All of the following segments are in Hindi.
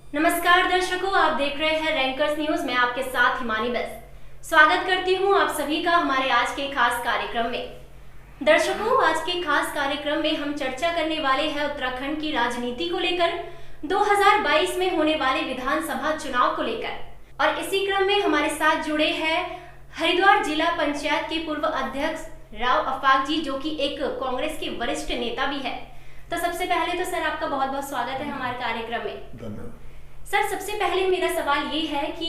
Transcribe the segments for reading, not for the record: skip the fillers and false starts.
नमस्कार दर्शकों, आप देख रहे हैं रैंकर्स न्यूज में आपके साथ हिमानी बस। स्वागत करती हूं आप सभी का हमारे आज के खास कार्यक्रम में। दर्शकों, आज के खास कार्यक्रम में हम चर्चा करने वाले हैं उत्तराखंड की राजनीति को लेकर, 2022 में होने वाले विधानसभा चुनाव को लेकर। और इसी क्रम में हमारे साथ जुड़े हैं हरिद्वार जिला पंचायत के पूर्व अध्यक्ष राव अफाक जी, जो कि एक कांग्रेस के वरिष्ठ नेता भी है। तो सबसे पहले तो सर, आपका बहुत बहुत स्वागत है हमारे कार्यक्रम में। धन्यवाद सर, सबसे पहले मेरा सवाल ये है कि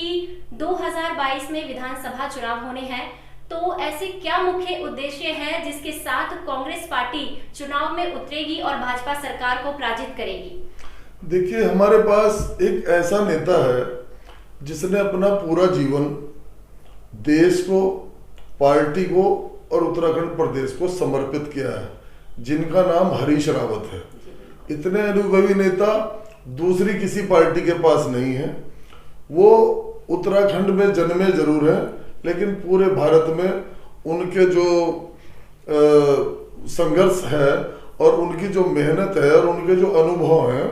2022 में विधानसभा चुनाव होने हैं, तो ऐसे क्या मुख्य उद्देश्य है जिसके साथ कांग्रेस पार्टी चुनाव में उतरेगी और भाजपा सरकार को पराजित करेगी? देखिए, हमारे पास एक ऐसा नेता है जिसने अपना पूरा जीवन देश को, पार्टी को और उत्तराखंड प्रदेश को समर्पित किया है, जिनका नाम हरीश रावत है। इतने अनुभवी नेता दूसरी किसी पार्टी के पास नहीं है। वो उत्तराखंड में जन्मे जरूर हैं, लेकिन पूरे भारत में उनके जो संघर्ष है और उनकी जो मेहनत है और उनके जो अनुभव हैं,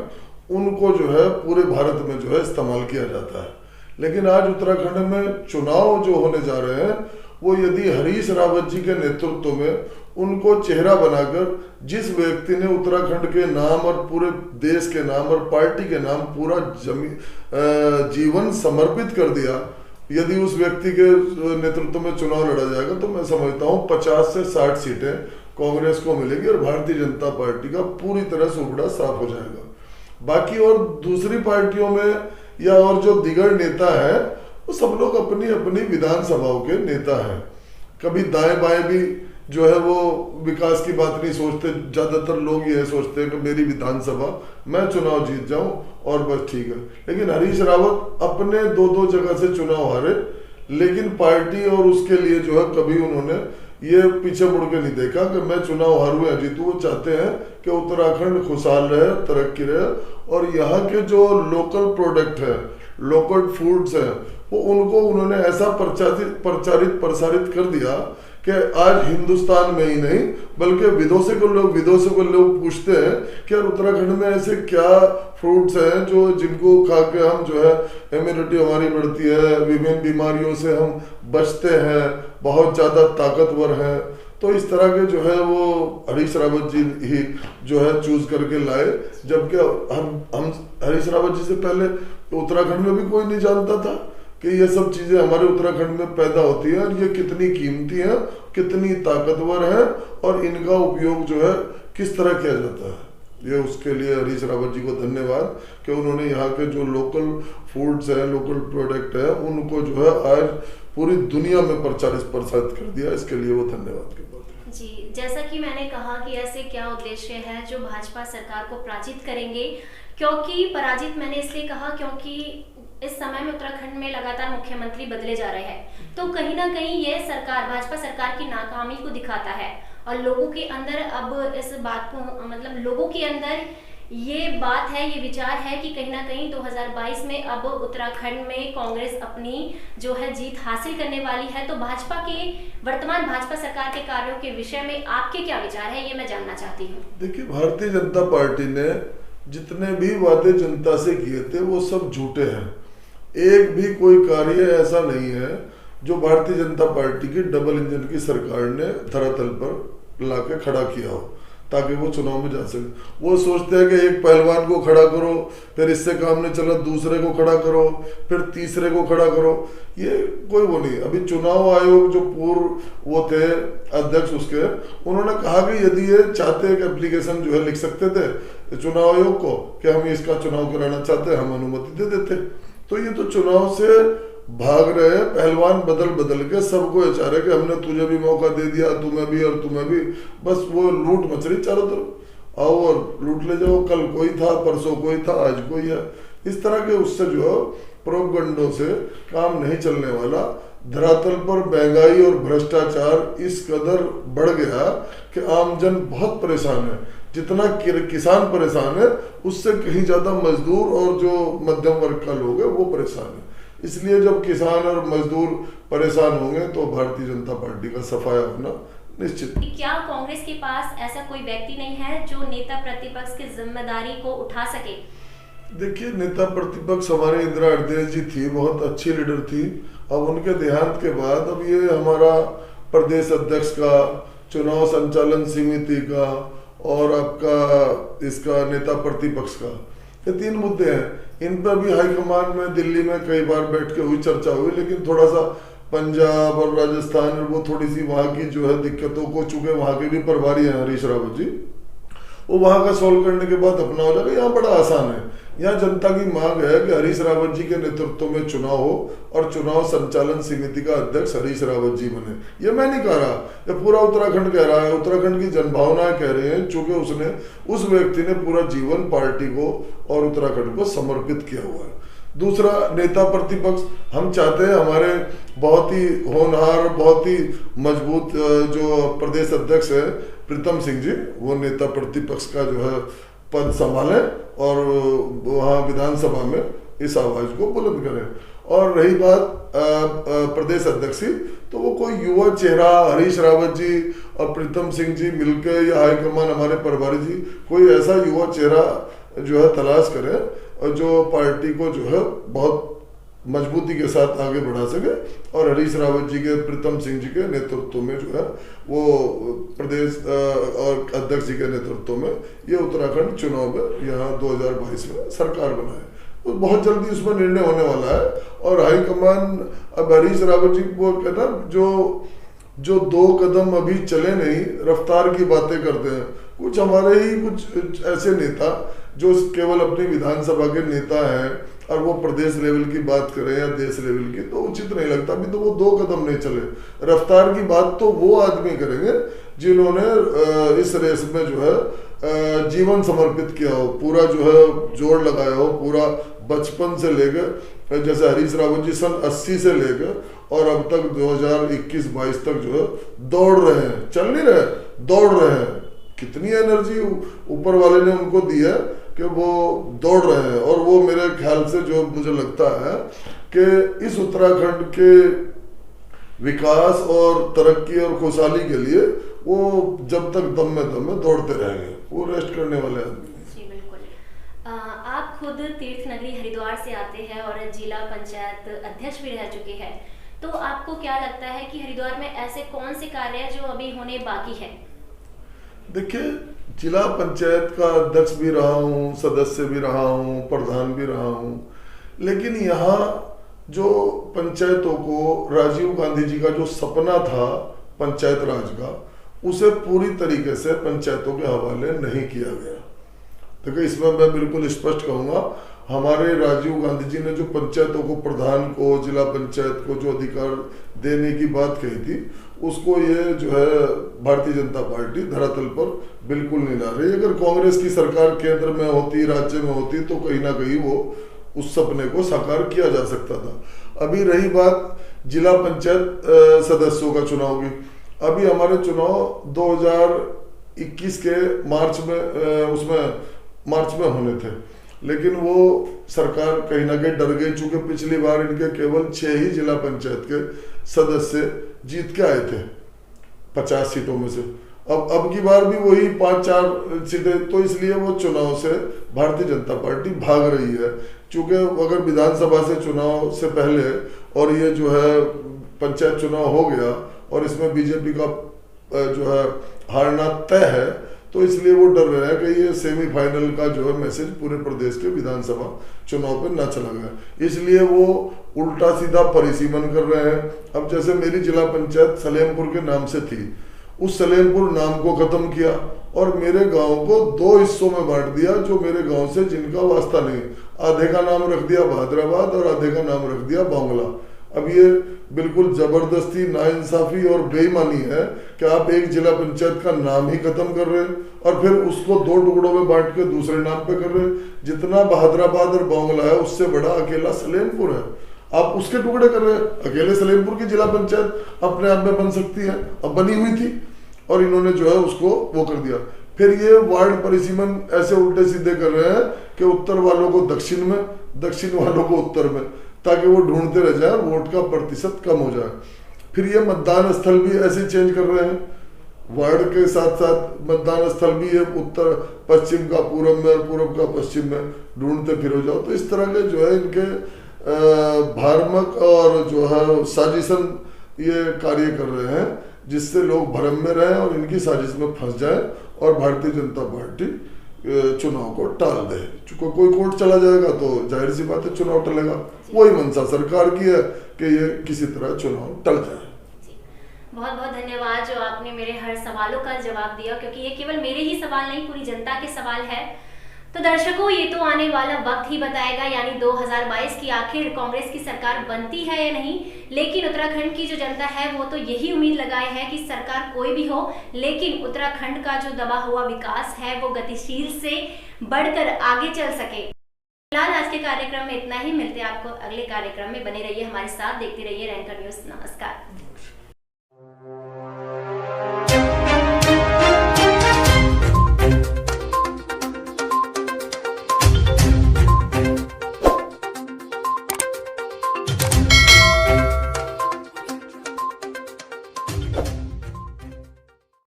उनको जो है पूरे भारत में जो है इस्तेमाल किया जाता है। लेकिन आज उत्तराखंड में चुनाव जो होने जा रहे हैं, वो यदि हरीश रावत जी के नेतृत्व में उनको चेहरा बनाकर जिस व्यक्ति ने उत्तराखंड के नाम और पूरे देश के नाम और पार्टी के नाम पूरा जीवन समर्पित कर दिया, यदि उस व्यक्ति के नेतृत्व में चुनाव लड़ा जाएगा तो मैं समझता हूँ 50 से 60 सीटें कांग्रेस को मिलेगी और भारतीय जनता पार्टी का पूरी तरह से उबड़ा साफ हो जाएगा। बाकी और दूसरी पार्टियों में या और जो दिगर नेता है, वो सब लोग अपनी अपनी विधानसभाओं के नेता हैं। कभी दाएं बाएं भी जो है वो विकास की बात नहीं सोचते। ज्यादातर लोग ये सोचते हैं कि मेरी विधानसभा, मैं चुनाव जीत जाऊं और बस ठीक है। लेकिन हरीश रावत अपने दो जगह से चुनाव हारे, लेकिन पार्टी और उसके लिए जो है कभी उन्होंने ये पीछे मुड़ के नहीं देखा कि मैं चुनाव हारूं या जीतूं। वो चाहते हैं कि उत्तराखंड खुशहाल रहे, तरक्की रहे और यहाँ के जो लोकल प्रोडक्ट है, लोकल फूड्स है, वो उनको उन्होंने ऐसा प्रसारित कर दिया कि आज हिंदुस्तान में ही नहीं बल्कि विदेशों को लोग पूछते हैं कि यार उत्तराखंड में ऐसे क्या फ्रूट्स हैं जो जिनको खा के हम जो है इम्यूनिटी हमारी बढ़ती है, विभिन्न बीमारियों से हम बचते हैं, बहुत ज़्यादा ताकतवर हैं। तो इस तरह के जो है वो हरीश रावत जी ही जो है चूज करके लाए, जबकि हम हरीश रावत जी से पहले उत्तराखंड में भी कोई नहीं जानता था कि ये सब चीजें हमारे उत्तराखंड में पैदा होती हैं और ये कितनी कीमती हैं, कितनी ताकतवर हैं और इनका उपयोग जो है किस तरह किया जाता है। ये उसके लिए हरीश रावत जी को धन्यवाद कि उन्होंने यहाँ के जो लोकल फूड्स हैं, लोकल प्रोडक्ट है, उनको जो है आज पूरी दुनिया में प्रसारित कर दिया। इसके लिए वो धन्यवाद की बात है। जी, जैसा कि मैंने कहा कि ऐसे क्या उद्देश्य है जो भाजपा सरकार को पराजित करेंगे, क्योंकि पराजित मैंने इसलिए कहा क्योंकि इस समय में उत्तराखंड में लगातार मुख्यमंत्री बदले जा रहे हैं, तो कहीं ना कहीं ये सरकार, भाजपा सरकार की नाकामी को दिखाता है और लोगों के अंदर अब इस बात को, मतलब लोगों के अंदर ये बात है, ये विचार है कि कहीं ना कहीं 2022 में अब उत्तराखंड में कांग्रेस अपनी जो है जीत हासिल करने वाली है। तो भाजपा के वर्तमान भाजपा सरकार के कार्यों के विषय में आपके क्या विचार है, ये मैं जानना चाहती हूँ। देखिए, भारतीय जनता पार्टी ने जितने भी वादे जनता से किए थे वो सब झूठे हैं। एक भी कोई कार्य ऐसा नहीं है जो भारतीय जनता पार्टी की डबल इंजन की सरकार ने धरातल पर लाके खड़ा किया हो ताकि वो चुनाव में जा सके। वो सोचते हैं कि एक पहलवान को खड़ा करो, फिर इससे काम नहीं चला दूसरे को खड़ा करो, फिर तीसरे को खड़ा करो। ये कोई वो नहीं। अभी चुनाव आयोग जो पूर्व वो थे अध्यक्ष उसके, उन्होंने कहा कि यदि ये चाहते एक एप्लीकेशन जो है लिख सकते थे चुनाव आयोग को कि हम इसका चुनाव कराना चाहते हैं, हम अनुमति दे देते। तो ये तो चुनाव से भाग रहे हैं पहलवान, बदल के सबको ये चाह रहे कि हमने तुझे भी मौका दे दिया, तुम्हें भी और तुम्हें भी। बस वो लूट मच रही चारों तरफ, आओ और लूट ले जाओ। कल कोई था, परसों कोई था, आज कोई है। इस तरह के उससे जो है प्रोपगंडों से काम नहीं चलने वाला। धरातल पर महंगाई और भ्रष्टाचार इस कदर बढ़ गया कि आमजन बहुत परेशान है। जितना किसान परेशान है उससे कहीं ज्यादा मजदूर और जो मध्यम वर्ग का लोग है वो परेशान है। इसलिए जब किसान और मजदूर परेशान होंगे तो भारतीय जनता पार्टी का सफाया होना निश्चित। क्या कांग्रेस के पास ऐसा कोई व्यक्ति नहीं है जो नेता प्रतिपक्ष की जिम्मेदारी को उठा सके? देखिए, नेता प्रतिपक्ष हमारे इंदिरा हृदय जी थी, बहुत अच्छी लीडर थी। अब उनके देहांत के बाद अब ये हमारा प्रदेश अध्यक्ष का, चुनाव संचालन समिति का और आपका इसका नेता प्रतिपक्ष का, ये 3 मुद्दे हैं। इन पर भी हाईकमान में दिल्ली में कई बार बैठ के हुई चर्चा हुई, लेकिन थोड़ा सा पंजाब और राजस्थान वो थोड़ी सी वहाँ की जो है दिक्कतों को, चूंकि वहाँ के भी प्रभारी हैं हरीश रावत जी, वो वहां का सोल्व करने के बाद अपना हो जाएगा। यहाँ बड़ा आसान है, यहाँ जनता की मांग है कि हरीश रावत जी के नेतृत्व में चुनाव हो और चुनाव संचालन समिति का अध्यक्ष हरीश रावत जी बने। ये मैं नहीं कह रहा, ये पूरा उत्तराखंड कह रहा है, उत्तराखंड की जनभावनाएं कह रहे हैं, चूंकि उसने, उस व्यक्ति ने पूरा जीवन पार्टी को और उत्तराखंड को समर्पित किया हुआ है। दूसरा, नेता प्रतिपक्ष, हम चाहते हैं हमारे बहुत ही होनहार, बहुत ही मजबूत जो प्रदेश अध्यक्ष है प्रीतम सिंह जी, वो नेता प्रतिपक्ष का जो है पद संभालें और वहाँ विधानसभा में इस आवाज को बुलंद करें। और रही बात प्रदेश अध्यक्ष की, तो वो कोई युवा चेहरा हरीश रावत जी और प्रीतम सिंह जी मिलकर, या हाईकमान हमारे प्रभारी जी, कोई ऐसा युवा चेहरा जो है तलाश करें और जो पार्टी को जो है बहुत मजबूती के साथ आगे बढ़ा सके, और हरीश रावत जी के, प्रीतम सिंह जी के नेतृत्व में जो है वो प्रदेश और अध्यक्ष जी के नेतृत्व में ये उत्तराखंड चुनाव में यहाँ 2022 में सरकार बनाए, तो बहुत जल्दी उसमें निर्णय होने वाला है। और हाईकमान अब हरीश रावत जी को कहना, जो 2 कदम अभी चले नहीं, रफ्तार की बातें करते हैं। कुछ हमारे ही कुछ ऐसे नेता जो केवल अपनी विधानसभा के नेता हैं और वो प्रदेश लेवल की बात करें या देश लेवल की, तो उचित नहीं लगता। अभी तो वो 2 कदम नहीं चले। रफ्तार की बात तो वो आदमी करेंगे जिन्होंने इस रेस में जो है जीवन समर्पित किया हो, पूरा जो है जोर लगाया हो, पूरा बचपन से लेकर, जैसे हरीश रावत जी सन 80 से लेकर और अब तक 2021-22 तक जो है दौड़ रहे हैं, चल नहीं रहे, दौड़ रहे हैं। कितनी एनर्जी ऊपर वाले ने उनको दी है कि वो दौड़ रहे हैं। और वो मेरे ख्याल से जो मुझे लगता है कि इस उत्तराखंड के विकास और तरक्की और खुशहाली के लिए वो जब तक दम में दौड़ते रहेंगे, वो रेस्ट करने वाले आदमी। जी बिल्कुल। आप खुद तीर्थ नगरी हरिद्वार से आते हैं और जिला पंचायत अध्यक्ष भी रह चुके हैं, तो आपको क्या लगता है कि हरिद्वार में ऐसे कौन से कार्य हैं जो अभी होने बाकी है? देखिए, जिला पंचायत का अध्यक्ष भी रहा हूँ, सदस्य भी रहा हूँ, प्रधान भी रहा हूँ, लेकिन यहाँ जो पंचायतों को राजीव गांधी जी का जो सपना था पंचायत राज का, उसे पूरी तरीके से पंचायतों के हवाले नहीं किया गया। देखिए, इसमें मैं बिल्कुल स्पष्ट कहूँगा, हमारे राजीव गांधी जी ने जो पंचायतों को, प्रधान को, जिला पंचायत को जो अधिकार देने की बात कही थी, उसको ये जो है भारतीय जनता पार्टी धरातल पर बिल्कुल नहीं ला रही। अगर कांग्रेस की सरकार केंद्र में होती, राज्य में होती, तो कहीं ना कहीं वो उस सपने को साकार किया जा सकता था। अभी रही बात जिला पंचायत सदस्यों का चुनाव की, अभी हमारे चुनाव 2021 के मार्च में होने थे, लेकिन वो सरकार कहीं ना कहीं डर गई, चूंकि पिछली बार इनके केवल 6 ही जिला पंचायत के सदस्य जीत के आए थे 50 सीटों में से। अब की बार भी वही 5-4 सीटें, तो इसलिए वो चुनाव से भारतीय जनता पार्टी भाग रही है। चूंकि अगर विधानसभा से चुनाव से पहले और ये जो है पंचायत चुनाव हो गया और इसमें बीजेपी का जो है हारना तय है, तो इसलिए वो डर रहे हैं कि ये सेमीफाइनल का जो है मैसेज पूरे प्रदेश के विधानसभा चुनाव पे ना चला गया, इसलिए वो उल्टा सीधा परिसीमन कर रहे हैं। अब जैसे मेरी जिला पंचायत सलेमपुर के नाम से थी, उस सलेमपुर नाम को खत्म किया और मेरे गांव को 2 हिस्सों में बांट दिया, जो मेरे गांव से जिनका वास्ता नहीं। आधे का नाम रख दिया भाद्राबाद और आधे का नाम रख दिया बांग्ला। अब ये बिल्कुल जबरदस्ती, नाइंसाफी और बेईमानी है कि आप एक जिला पंचायत का नाम ही खत्म कर रहे हैं और फिर उसको 2 टुकड़ों में बांट के दूसरे नाम पे कर रहे हैं। जितना भाद्राबाद और बांग्ला है, उससे बड़ा अकेला सलेमपुर है, आप उसके टुकड़े कर रहे हैं। अकेले सलेमपुर की जिला पंचायत अपने आप में बन सकती है, अब बनी हुई थी और इन्होंने जो है उसको वो कर दिया। फिर ये वार्ड परिसीमन ऐसे उल्टे सीधे कर रहे हैं कि उत्तर वालों को दक्षिण में, दक्षिण वालों को उत्तर में, ताकि वो ढूंढते रह जाए, वोट का प्रतिशत कम हो जाए। फिर ये मतदान स्थल भी ऐसे चेंज कर रहे हैं। वार्ड के साथ साथ मतदान स्थल भी है, उत्तर पश्चिम का पूरब में और पूरब का पश्चिम में ढूंढते फिर जाओ। तो इस तरह के जो है इनके भ्रामक और जो है साजिशन ये कार्य कर रहे हैं, जिससे लोग भ्रम में रहें और इनकी साजिश में फंस जाए और भारतीय जनता पार्टी चुनाव को टाल दे। कोई कोर्ट चला जाएगा तो जाहिर सी बात है चुनाव टलेगा। वही मंशा सरकार की है कि ये किसी तरह चुनाव टल जाए। बहुत बहुत धन्यवाद जो आपने मेरे हर सवालों का जवाब दिया, क्योंकि ये केवल मेरे ही सवाल नहीं, पूरी जनता के सवाल है। तो दर्शकों, ये तो आने वाला वक्त ही बताएगा, यानी 2022 की आखिर कांग्रेस की सरकार बनती है या नहीं। लेकिन उत्तराखंड की जो जनता है वो तो यही उम्मीद लगाए है कि सरकार कोई भी हो, लेकिन उत्तराखंड का जो दबा हुआ विकास है वो गतिशील से बढ़कर आगे चल सके। फिलहाल आज के कार्यक्रम में इतना ही। मिलते हैं आपको अगले कार्यक्रम में। बने रहिए हमारे साथ, देखते रहिए रैंकर न्यूज। नमस्कार।